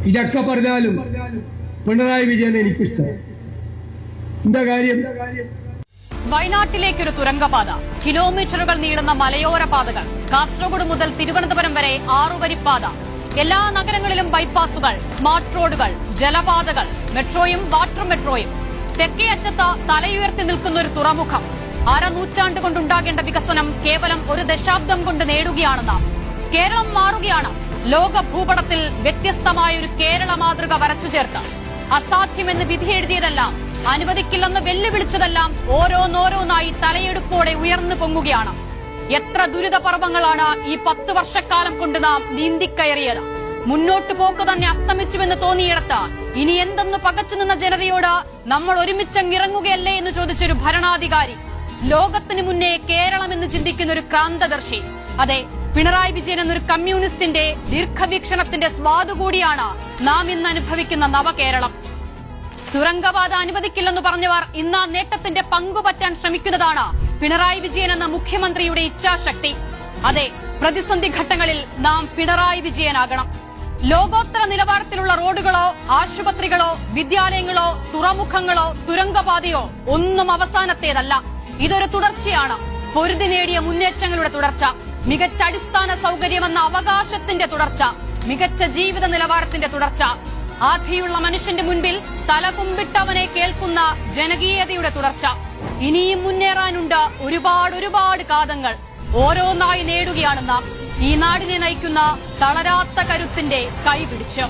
ഇതൊക്കെ പറഞ്ഞാലും പിണറായി വിജയൻ എനിക്കിഷ്ടം. എന്താ കാര്യം? വയനാട്ടിലേക്കൊരു തുരങ്കപാത, കിലോമീറ്ററുകൾ നീളുന്ന മലയോര പാതകൾ, കാസർഗോഡ് മുതൽ തിരുവനന്തപുരം വരെ 6 വരിപ്പാത, എല്ലാ നഗരങ്ങളിലും ബൈപ്പാസുകൾ, സ്മാർട്ട് റോഡുകൾ, ജലപാതകൾ, മെട്രോയും വാട്ടർ മെട്രോയും, തെക്കേ അറ്റത്ത് തലയുയർത്തി നിൽക്കുന്ന ഒരു തുറമുഖം. നൂറ്റാണ്ട് കൊണ്ടുണ്ടാകേണ്ട വികസനം കേവലം ഒരു ദശാബ്ദം കൊണ്ട് നേടുകയാണ് നാം. കേരളം മാറുകയാണ്. ലോക ഭൂപടത്തിൽ വ്യത്യസ്തമായൊരു കേരള മാതൃക വരച്ചു ചേർത്ത് അസാധ്യമെന്ന് വിധിയെഴുതിയതെല്ലാം, അനുവദിക്കില്ലെന്ന് വെല്ലുവിളിച്ചതെല്ലാം ഓരോന്നോരോന്നായി തലയെടുപ്പോടെ ഉയർന്നു പൊങ്ങുകയാണ്. എത്ര ദുരിതപർവങ്ങളാണ് ഈ 10 വർഷക്കാലം കൊണ്ട് നാം നീന്തിക്കയറിയത്. മുന്നോട്ടു പോക്ക് തന്നെ അസ്തമിച്ചുവെന്ന് തോന്നിയിടത്ത് ഇനി എന്തെന്ന് പകച്ചുനിന്ന ജനതയോട് നമ്മൾ ഒരുമിച്ചങ്ങിറങ്ങുകയല്ലേ എന്ന് ചോദിച്ചൊരു ഭരണാധികാരി, ലോകത്തിന് മുന്നേ കേരളം എന്ന് ചിന്തിക്കുന്ന ഒരു ക്രാന്തദർശി. അതെ, പിണറായി വിജയൻ എന്നൊരു കമ്മ്യൂണിസ്റ്റിന്റെ ദീർഘവീക്ഷണത്തിന്റെ സ്വാദ് കൂടിയാണ് നാം ഇന്ന് അനുഭവിക്കുന്ന നവകേരളം. തുരങ്കപാത അനുവദിക്കില്ലെന്ന് പറഞ്ഞവർ ഇന്ന് ആ നേട്ടത്തിന്റെ പങ്കുപറ്റാൻ ശ്രമിക്കുന്നതാണ് പിണറായി വിജയൻ എന്ന മുഖ്യമന്ത്രിയുടെ ഇച്ഛാശക്തി. അതെ, പ്രതിസന്ധി ഘട്ടങ്ങളിൽ നാം പിണറായി വിജയനാകണം. ലോകോത്തര നിലവാരത്തിലുള്ള റോഡുകളോ ആശുപത്രികളോ വിദ്യാലയങ്ങളോ തുറമുഖങ്ങളോ തുരങ്കപാതയോ ഒന്നും അവസാനത്തേതല്ല. ഇതൊരു തുടർച്ചയാണ്. പൊരുതി നേടിയ മുന്നേറ്റങ്ങളുടെ തുടർച്ച, മികച്ച അടിസ്ഥാന സൗകര്യമെന്ന അവകാശത്തിന്റെ തുടർച്ച, മികച്ച ജീവിത നിലവാരത്തിന്റെ തുടർച്ച, ആധിയുള്ള മനുഷ്യന്റെ മുൻപിൽ തലകുമ്പിട്ടവനെ കേൾക്കുന്ന ജനകീയതയുടെ തുടർച്ച. ഇനിയും മുന്നേറാനുണ്ട് ഒരുപാട് കാതങ്ങൾ. ഓരോന്നായി നേടുകയാണ് നാം ഈ നാടിനെ നയിക്കുന്ന തളരാത്ത കരുത്തിന്റെ കൈപിടിച്ച്.